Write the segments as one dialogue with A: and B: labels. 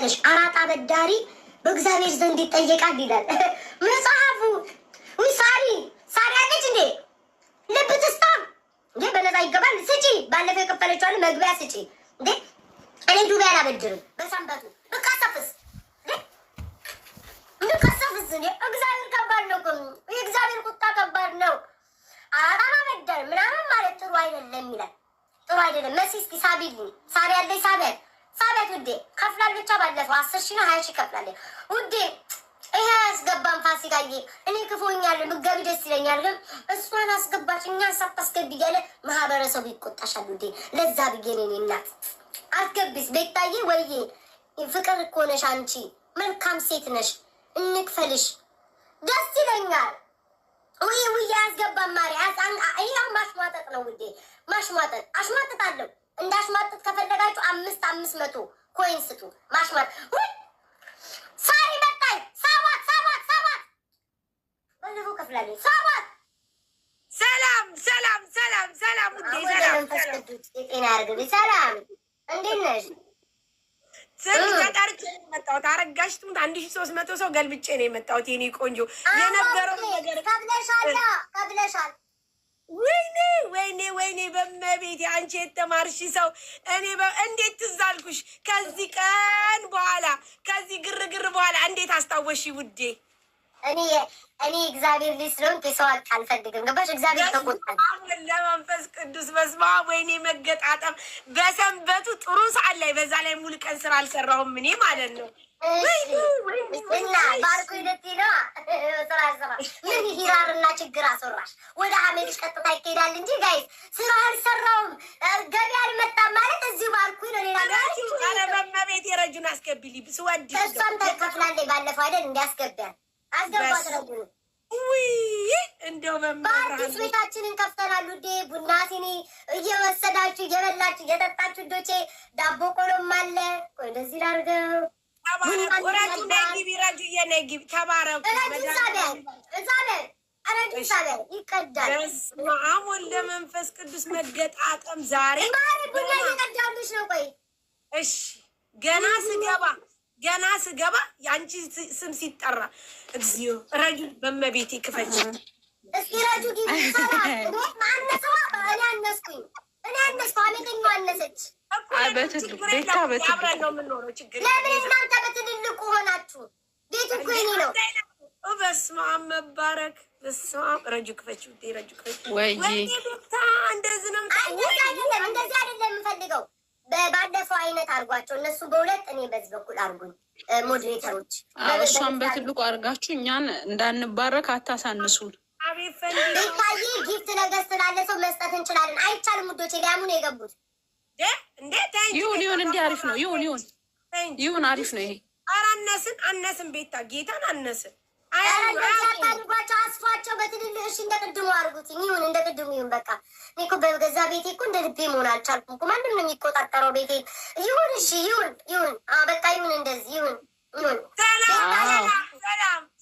A: ታውቂያለሽ? አራጣ በዳሪ በእግዚአብሔር ዘንድ ይጠየቃል ይላል መጽሐፉ። ሳሪ አለች እንዴ? ልብ ትስጣም እንዴ? በነፃ ይገባል። ስጪ፣ ባለፈው የከፈለችዋን መግቢያ ስጪ እንዴ። እኔ ዱባይ አላበድርም በሰንበቱ ብቃሰፍስ እንዴ? እግዚአብሔር ከባድ ነው። የእግዚአብሔር ቁጣ ከባድ ነው። አራጣ ማበደር ምናምን ማለት ጥሩ አይደለም ይላል። ጥሩ አይደለም። መሲ እስኪ ሳቢልኝ። ሳሪ ያለኝ ሳቢያት ውዴ ከፍላል ብቻ ባለፈው 10,000 ነው 20,000 ከፍላለች ውዴ። ይሄ አያስገባም ፋሲካዬ። እኔ ክፎኛለሁ ብትገቢ ደስ ይለኛል፣ ግን እሷን አስገባች እኛን ሳታስገቢ እያለ ማህበረሰቡ ይቆጣሻል ውዴ። ለዛ ብዬ ነው እኔ እናት አስገቢስ ቤታዬ። ወይዬ ፍቅር እኮ ነሽ አንቺ፣ መልካም ሴት ነሽ። እንክፈልሽ ደስ ይለኛል። ውይ አያስገባም ማሪ። ይሄው ማሽሟጠጥ ነው ውዴ፣ ማሽሟጠጥ። አሽሟጥጣለሁ። እንዳሽሟጥጥ ከፈለጋችሁ 500 ኮይን ስጡ። ማሽሟጥ ሳሪ መጣይ ሰባት ባለፈው ከፍላለች።
B: ሰላም ውዴ፣ ሰላም
A: ጤና ያርግልኝ። ሰላም እንዴት ነሽ?
B: ተጠርቼ ነው የመጣሁት። አረጋሽ ትሙት 1300 ሰው ገልብጬ ነው የመጣሁት። የኔ ቆንጆ የነበረው ነገር
A: ከብለሻል።
B: ወይኔ በመቤት አንቺ የተማርሽ ሰው እኔ እንዴት ትዝ አልኩሽ? ከዚህ ቀን በኋላ ከዚህ ግርግር በኋላ እንዴት አስታወሽ ውዴ?
A: እኔ እግዚአብሔር ልጅ ስለሆንኩ የሰው አቅ አልፈልግም። ገባሽ? እግዚአብሔር ተቆጣል።
B: ለመንፈስ ቅዱስ በስመ አብ። ወይኔ መገጣጠም በሰንበቱ ጥሩ ሰዓት ላይ፣ በዛ ላይ ሙሉ ቀን ስራ አልሰራሁም እኔ ማለት ነው።
A: እና ባርኩ ይለት ነው ስራ ምን ሂራርና ችግር አስወራሽ? ወደ አሜሪካ ቀጥታ ይካሄዳል እንጂ ጋይስ ስራ አልሰራውም ገበያ አልመጣም ማለት እዚሁ ባርኩ ነው። ሌላ
B: ኧረ በመቤት የረጁን አስገቢልኝ ስወድ
A: እሷም ተከፍላለች ባለፈው አይደል? እንዲያስገቢያል አስገባት ረጁን።
B: እንደው
A: በአዲስ ቤታችንን ከፍተናል ውዴ። ቡና ሲኒ እየወሰዳችሁ እየበላችሁ እየጠጣችሁ ዶቼ ዳቦ ቆሎም አለ። ቆይ እንደዚህ ላድርገው። ይቀዳል።
B: አሞን ለመንፈስ ቅዱስ መገጣጠም ዛሬ
A: ቡና እየቀዳሉሽ ነው። ቆይ
B: እሺ፣ ገና ስገባ የአንቺ ስም ሲጠራ እግዚኦ ረጁ በመቤቴ ክፈች
A: እስኪ ረጁ ጊዜ ማነሰዋ እኔ አነስኩኝ። አሜተኛው አነሰች።
B: አብረን ነው የምንኖረው። ችግር
A: ለምን እናንተ በትልልቁ ሆናችሁ? ቤቱ እኮ የእኔ ነው።
B: በስመ አብ መባረክ። በስመ አብ ረጁ ክፈች ውዴ፣ ረጁ ክፈች።
A: ወይኔ ቤታ እንደዚህ ነው። እንደዚህ አይደለም የምፈልገው። ባለፈው አይነት አድርጓቸው እነሱ በሁለት እኔ በዚህ በኩል አድርጉኝ። ሞዴሬተሮች
C: እሷን በትልቁ አድርጋችሁ እኛን እንዳንባረክ አታሳንሱን።
A: ቤታዬ ጊፍት ነገር ስላለ ሰው መስጠት እንችላለን። አይቻልም ውዶቼ፣ ሊያሙ ነው የገቡት።
C: ይሁን እንዲህ አሪፍ ነው። ይሁን አሪፍ ነው። ይሄ
B: ኧረ አነስን ቤታ ጌታን አነስን።
A: አታድርጓቸው፣ አስፏቸው በትልልቅ። እሺ እንደ ቅድሙ አድርጉት። ይሁን እንደ ቅድሙ ይሁን። በቃ እኔ እኮ በገዛ ቤቴ እኮ እንደ ልቤ መሆን አልቻልኩም እኮ። ማንም ነው የሚቆጣጠረው ቤቴ። ይሁን እሺ ይሁን። በቃ ይሁን፣ እንደዚህ ይሁን።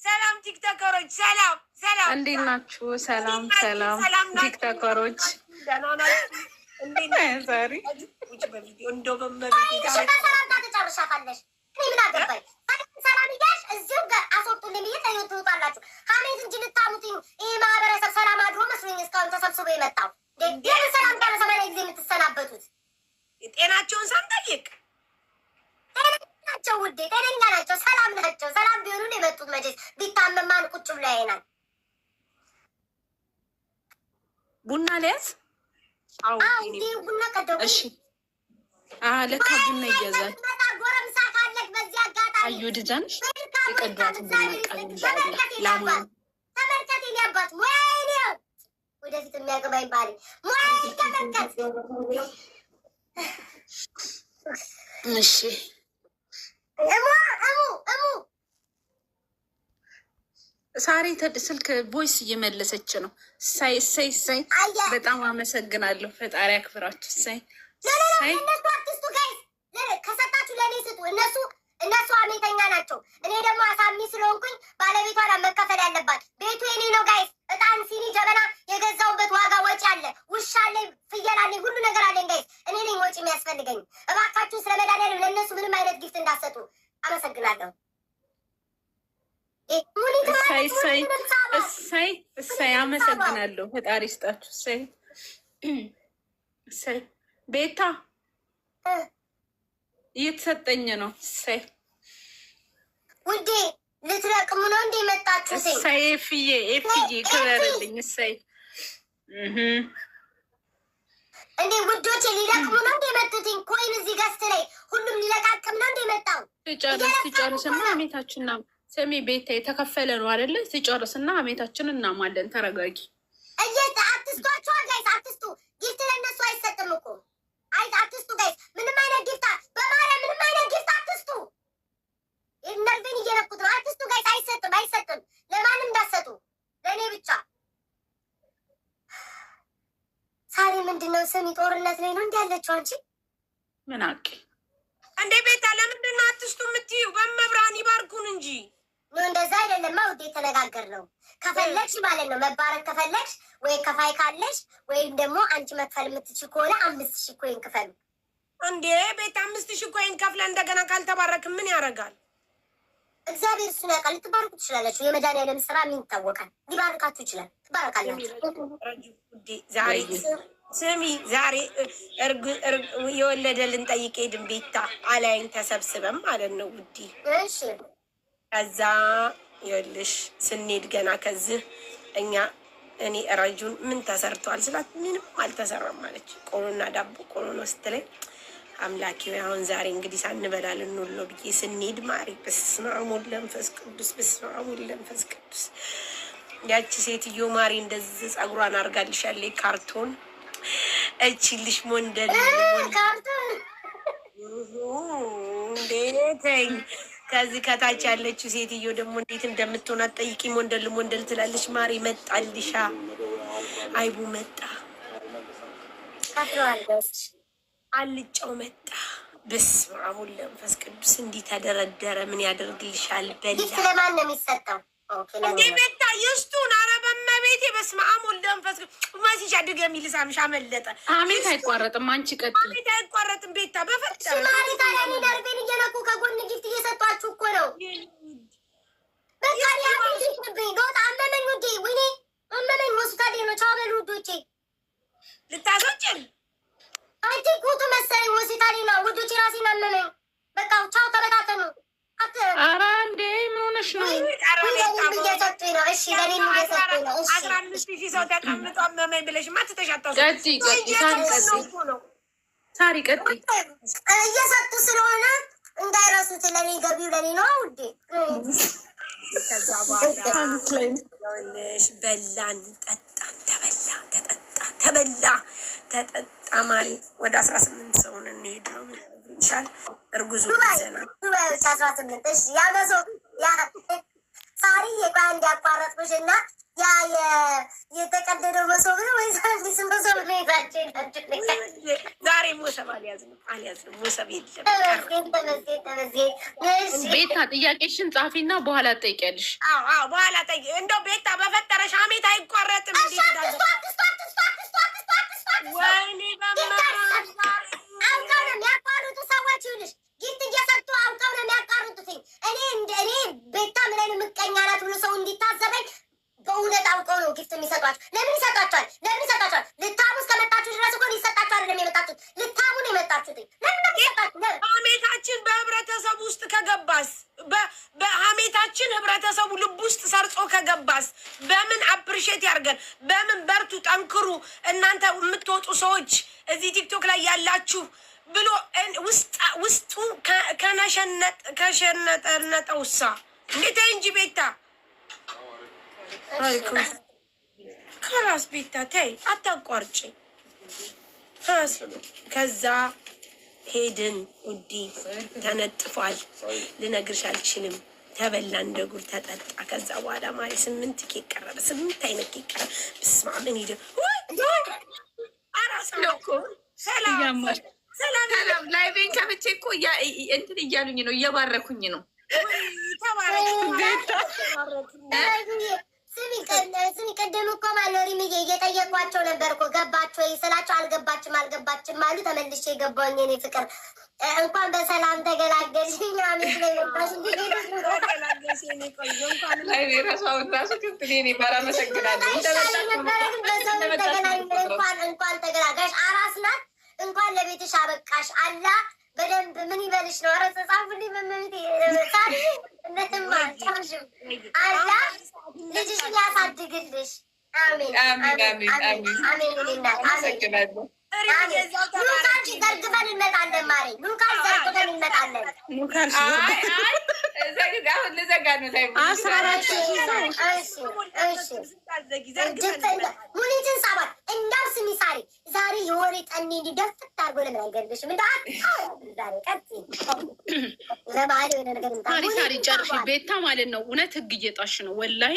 B: ሰላም ቲክቶከሮች፣ ሰላም
C: እንዴት ናችሁ? ሰላም ቲክቶከሮች ዛሬ
B: እንደው በመቤት
A: ሰላምታ ተጨርሻታለሽ። እኔ ምን አገባኝ? ሰላም እያልሽ እዚሁ አስወጡልኝ ብዬ ትወጣላችሁ። ሀሜት እንጂ ልታሙትኝ። ይህ ማህበረሰብ ሰላም አድሮ መስሎኝ እስካሁን ተሰብስቦ የመጣው። ይህን ሰላም ያለ ሰማንያ ጊዜ የምትሰናበቱት
B: ጤናቸውን ሳንጠይቅ
A: ናቸው ውዴ፣ ጤነኛ ናቸው፣ ሰላም ናቸው። ሰላም ቢሆኑ የመጡት መቼስ ቢታመማን ቁጭ ብሎ ያየናል።
C: ቡና ሊያዝ
A: ቡና ቀደሙ።
C: እሺ ለካ ቡና ይገዛል።
A: ጎረምሳ ካለች በዚህ አጋጣሚ
C: አዩ ድጃንሽ የቀዷት ቡና ላሙ
A: ተመልከት። የኔ አባት ወይኔ ወደፊት የሚያገባኝ ባሪ ወይ ተመልከት።
C: እሺ
A: እሙ
C: ሳሪ ስልክ ቮይስ እየመለሰች ነው። ሳይ በጣም አመሰግናለሁ። ፈጣሪ አክብራችሁ።
A: እነሱ አትስጡ ጋይስ፣ ከሰጣችሁ ለእኔ ስጡ። እነሱ አሜተኛ ናቸው። እኔ ደግሞ አሳሚ ስለሆንኩኝ ባለቤቷ መከፈል ያለባት። ቤቱ የኔ ነው ጋይስ። እጣን፣ ሲኒ፣ ጀበና የገዛውበት ዋጋ ወጪ አለ። ውሻ አለኝ፣ ፍየል አለኝ፣ ሁሉ ነገር አለኝ ጋይስ። እኔ ነኝ ወጪ የሚያስፈልገኝ። እባካችሁ ስለ መድኃኒዓለም ለእነሱ ምንም አይነት ጊፍት እንዳሰጡ። አመሰግናለሁ።
C: እሰይ አመሰግናለሁ። ፈጣሪ ይስጣችሁ። እሰይ ቤታ እየተሰጠኝ ነው። እሰይ
A: ውዴ ልትረቅሙ ነው እንደ መጣችሁ?
C: እሰይ ኤፍዬ ክበርልኝ። እሰይ
A: እንዴ ውዶቼ ሊለቅሙ ነው እንደ መጡትኝ። ኮይን እዚህ ገዝት ላይ ሁሉም ሊለቃቅም ነው እንደ መጣው።
C: ሲጨርስና አሜታችንና ሰሚ ቤታ የተከፈለ ነው አይደለ? ሲጨርስና አሜታችን እናማለን። ተረጋጊ።
A: አትስቷቸዋ ጋይስ፣ አትስቱ። ጊፍት ለእነሱ አይሰጥም እኮ አትስቱ ጋይስ። ምንም አይነት ጊፍት በማርያም ምንም አይነት ጊፍት አትስቱ። ነርቬን እየነኩት ነው። አትስቱ ጋይስ፣ አይሰጥም። ለማንም እንዳሰጡ ለእኔ ብቻ። ሳሪ ምንድነው ስሚ ጦርነት ላይ ነው እንዲ ያለችው አንቺ
C: ምን አቂ
B: እንዴ ቤታ ለምንድን ነው አትስቱ የምትይው? በመብራን ይባርኩን እንጂ
A: እንደዛ አይደለማ ውዴ፣ የተነጋገር ነው። ከፈለግሽ ማለት ነው መባረክ ከፈለግሽ ወይ ከፋይ ካለሽ ወይም ደግሞ አንቺ መክፈል የምትችል ከሆነ 5000 ኮይን ክፈሉ።
B: እንዴ ቤት 5000 ኮይን ከፍለ እንደገና ካልተባረክ ምን ያደርጋል?
A: እግዚአብሔር እሱን ያውቃል። ልትባርኩ ትችላለች። የመድኃኒዓለም ስራ ምን ይታወቃል? ሊባርካችሁ ይችላል። ትባረካላችሁ።
B: ዛሬ ስሚ ዛሬ የወለደ ልንጠይቅ ሄድን ቤታ አላይን ተሰብስበን ማለት ነው ውዲ።
A: እሺ
B: ከዛ ይኸውልሽ ስንሄድ ገና ከዚህ እኔ ረጁን ምን ተሰርቷል ስላት ምንም አልተሰራም አለች። ቆሎና ዳቦ ቆሎ ነው ስትለኝ አምላኪ አሁን ዛሬ እንግዲህ ሳንበላ ልንውል ነው ብዬ ስንሄድ ማሪ በስመ አብ ወወልድ ወመንፈስ ቅዱስ በስመ አብ ወወልድ ወመንፈስ ቅዱስ ያቺ ሴትዮ ማሪ እንደዚህ ጸጉሯን አድርጋልሻለች ካርቶን እቺልሽ ሞንደል
A: ካርቶን
B: እንዴተኝ ከዚህ ከታች ያለችው ሴትዮ ደግሞ እንዴት እንደምትሆን አትጠይቂ። ሞንደል ትላለች። ማሪ መጣልሻ አይቡ መጣ አልጫው መጣ። በስመ አብ ወወልድ ወመንፈስ ቅዱስ እንዲህ ተደረደረ። ምን ያደርግልሻል? በላ
A: ለማን ነው የሚሰጠው?
B: እንዴ ቤታ ይስቱን። ኧረ በመቤቴ በስመ አብ ወወልድ ወመንፈስ ቅዱስ ማሲሻ ድገሚ ልሳምሽ አመለጠ።
C: አሜት አይቋረጥም። አንቺ ቀጥ
B: አሜት አይቋረጥም። ቤታ በፈጠረ
A: ማለት ታዲያ እኔ ነርቤን እየነኩ ከጎን ጊፍት እየሰጧችሁ እኮ ነው። በቃ ያ ጊፍት በቃ አመመኝ ውዴ። ወይኔ አመመኝ። ሆስፒታል ነው። ቻው በሉ ውዶቼ።
B: ልታሶጭን
A: አንቺ ቁጡ መሰለኝ ሆስፒታል ነው ውዶቼ። ራሴን አመመኝ። በቃ ቻው ተበታተኑ።
C: ኧረ እንዴ ምን ሆነሽ ነው?
A: እየሰጡኝ ነው። እሺ ለኔ እየሰጡኝ ነው። እሺ
B: 15000 ሰው ተቀምጦ አመመኝ ብለሽ ማትተሻጣው
C: ሳሪ ቀጥይ።
A: እየሰጡ ስለሆነ እንዳይረሱት። ለኔ ገቢው ለኔ ነው ውዴ።
B: ከዛ በኋላ በላን ጠጣን፣ ተጠጣ ማሪ ወደ 18 ሰውን እንሄድ ነው ይሻል። እርጉዙ ይዘና
A: 18 እሺ ያመሶ ሳሪ የቋ እንዲያቋረጥኩሽ እና ያ የተቀደደው መሶብ ነው ወይስ አዲስ መሶብ ነው?
B: ዛሬ ሞሰብ አልያዝንም። ሞሰብ የለም።
C: ቤታ ጥያቄሽን ጻፊና በኋላ ትጠይቂያለሽ።
B: በኋላ ጠይቂ። እንደው ቤታ በፈጠረሽ አሜት አይቋረጥም። ወይኔ
A: አውቀው ነው የሚያቋርጡ ሰዎች ይኸውልሽ፣ ጊፍት እየሰጡ አውቀው ነው የሚያቋርጡት። እኔ ቤታ ምን አይነት ምቀኛ ናት ብሎ ሰው እንዲታዘበኝ በእውነት አውቀው ነው ጊፍት የሚሰጧቸው። ለምን ይሰጧቸዋል? ልታሙ እስከመጣችሁ ድረስ እኮ ሊሰጣችሁ አይደለም የመጣችሁት፣ ልታሙ ነው የመጣችሁት። ለምን ይሰጣችሁ?
B: ሀሜታችን በህብረተሰቡ ውስጥ ከገባስ፣ በሀሜታችን ህብረተሰቡ ልብ ውስጥ ሰርጾ ከገባስ በምን አፕሪሼት ያርገን? በምን በርቱ፣ ጠንክሩ እናንተ የምትወጡ ሰዎች እዚህ ቲክቶክ ላይ ያላችሁ ብሎ ውስጡ ከሸነጠውሳ እንዴት እንጂ ቤታ ከራስ ቤታ ተይ አታቋርጭ። ከዛ ሄድን ውዲ ተነጥፏል። ልነግርሽ አልችልም። ተበላ እንደ ጉር ተጠጣ። ከዛ በኋላ ማሪ 8 ኬክ ቀረበ። 8 አይነት ኬክ ቀረበ። ብስማ ምን ሄደ አራስ ነው እኮ ሰላም
C: ላይቬን ከብቼ እኮ እንትን እያሉኝ ነው፣ እየባረኩኝ ነው።
A: ስሚ ቅድም እኮ ማለሪም እየጠየቋቸው ነበር እኮ ገባችሁ ወይ ስላቸው አልገባችም አሉ። ተመልሼ የገባኝ የኔ ፍቅር እንኳን በሰላም ተገላገልሽ። አሜት ላይ መጣሽ እንኳን ተገላጋሽ። አራስ ናት። እንኳን ለቤትሽ አበቃሽ። አላ በደንብ ምን ይበልሽ ነው? ኧረ ተጻፉልኝ በመቤት እነትማ ጨርሽም አላ ልጅሽን ያሳድግልሽ። አሜን አሜን አሜን አሜን። ሉካሽ ዘርግፈን እንመጣለን። ማሬ ሉካሽ ዘርግፈን እንመጣለን። ሙኒትን ሳባት እንዳው ስሚ ሳሪ ዛሬ የወሬ ጠኔ እንዲደፍት አድርጎ ለምን አይገርምሽም?
C: ሳሪ ጨርሽ ቤታ ማለት ነው። እውነት ህግ እየጣሽ ነው ወላሂ።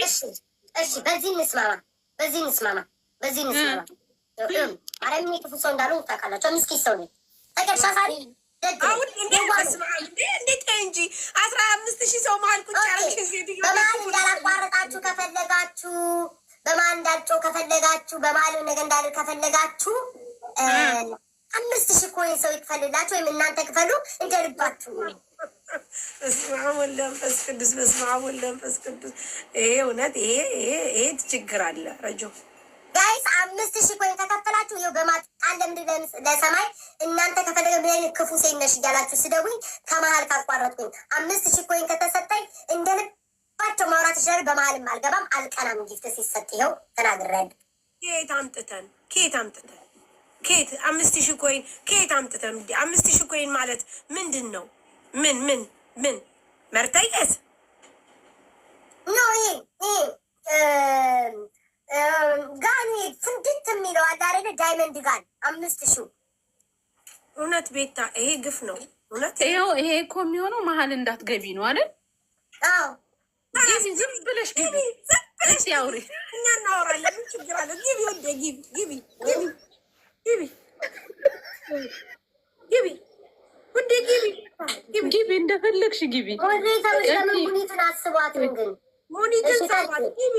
A: እሺ በዚህ እንስማማ፣ በዚህ እንስማማ፣ በዚህ እንስማማ። አረም ክፉ ሰው እንዳሉ ታውቃላችሁ። ምስኪን ሰው ነኝ። ተቀርሻ ሳሪ
B: አሁን እንዴት እንጂ 15,000 ሰው መሀል ቁጭ ያደረግሽ
A: በመሀል እንዳላቋረጣችሁ ከፈለጋችሁ፣ በመሀል እንዳልጮህ ከፈለጋችሁ፣ በመሀል ነገር እንዳልል ከፈለጋችሁ 5,000 ኮይን ሰው ይክፈልላችሁ ወይም እናንተ ክፈሉ እንደልባችሁ።
B: በስመ አብ ወወልድ ወመንፈስ ቅዱስ፣ በስመ አብ ወወልድ ወመንፈስ ቅዱስ። ይሄ እውነት ይሄ ችግር አለ ረጆ
A: ጋይስ 5,000 ኮይን ተከፈላችሁ። ይኸው በማጣል ለምንድን ለሰማይ እናንተ ከፈለገ ምን አይነት ክፉ ሴት ነሽ እያላችሁ ስደውኝ ከመሀል ካቋረጥኩኝ 5,000 ኮይን ከተሰጠኝ እንደልባቸው ማውራት ይችላል። በመሀልም አልገባም አልቀናም። ጊፍት ሲሰጥ ይኸው ተናግሬያለሁ።
B: ከየት አምጥተን 5,000 ኮይን ከየት አምጥተን? 5,000 ኮይን ማለት ምንድን ነው? ምን መርተየት
A: ኖ ጋን ፍንድት የሚለው አዳሬነ ዳይመንድ ጋን 5,000
B: እውነት ቤታ ይሄ ግፍ ነው እውነት።
C: ይሄ እኮ የሚሆነው መሀል እንዳትገቢ ነው አይደል?
A: አዎ
C: ጊዜ ዝም ብለሽ ያውሪ
B: እኛ እናወራለን። ምን ችግር አለ? ግቢ ወደ
C: ግቢ እንደፈለግሽ ግቢ።
A: ሙኒትን አስቧት ግን
B: ሙኒትን ሰባት ግቢ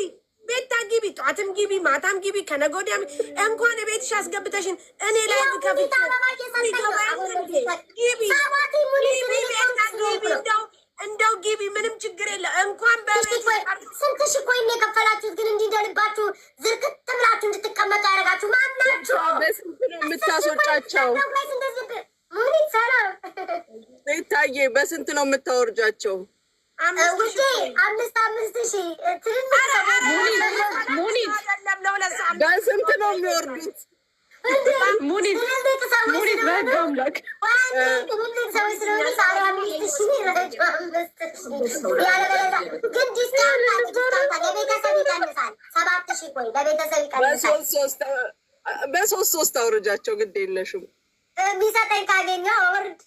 B: ቤታ ግቢ፣ ጠዋትም ግቢ፣ ማታም ግቢ፣ ከነገ ወዲያም እንኳን ቤትሽ አስገብተሽን እኔ ላይ እንደው ግቢ፣ ምንም ችግር የለ። እንኳን
A: ስንት ሺህ ኮይን የከፈላችሁት ግን እንዲህ እንደልባችሁ ዝርክት ብላችሁ እንድትቀመጡ ያደረጋችሁ ማናችሁ?
D: በስንት ነው የምታስወጫቸው?
A: ሙኒት ሰላም
D: ቤታዬ፣ በስንት ነው የምታወርጃቸው?
A: ውዴ 5,000
C: ሙኒት
D: በስንት ነው የሚወርዱት?
C: ሙኒት በህግ አምላክ
A: ትልልቅ ሰዎች ስለሆኑ ሳሪ 5,000 ግን ዲስካውንት ለቤተሰብ ይቀንሳል። 7,000 ቆይ ለቤተሰብ ይቀንሳል።
D: በሶስት አውርጃቸው ግድ የለሽም።
A: የሚሰጠኝ ካገኘሁ አወርድ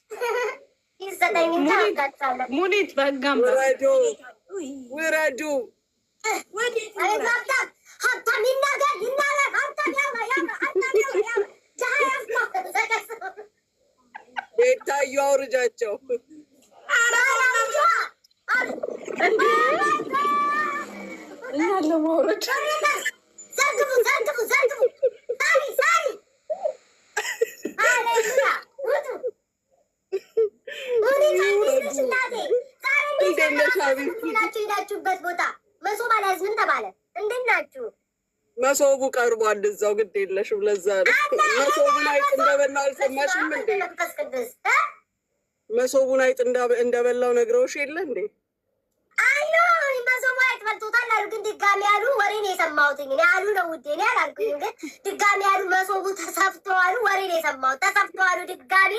A: ይሰጠኝ።
C: ሙኒት በህግ አምላክ
D: ውረዱ።
A: ሀብታም ይናገር ሀብታም
D: ቤታዩ አውርጃቸው።
C: እኛ ለማውረድ
A: ዘርግፉ ሳሪ ናችሁ ሄዳችሁበት ቦታ መሶብ አልያዝንም ተባለ። እንዴት ናችሁ?
D: መሶቡ ቀርቧል እዛው ግድ የለሽም። ለዛ ነው መሶቡን አይጥ እንደበላው አልሰማሽም እንዴ? መሶቡን አይጥ እንደበላው ነግረውሽ የለ እንዴ?
A: አይ መሶቡ አይጥ በልቶታል አሉ። ግን ድጋሚ ያሉ ወሬ ነው የሰማሁት። እኔ አሉ ነው ውዴ፣ እኔ አላልኩኝም። ግን ድጋሚ ያሉ መሶቡ ተሰፍተዋሉ። ወሬ ነው የሰማሁት። ተሰፍተዋሉ ድጋሚ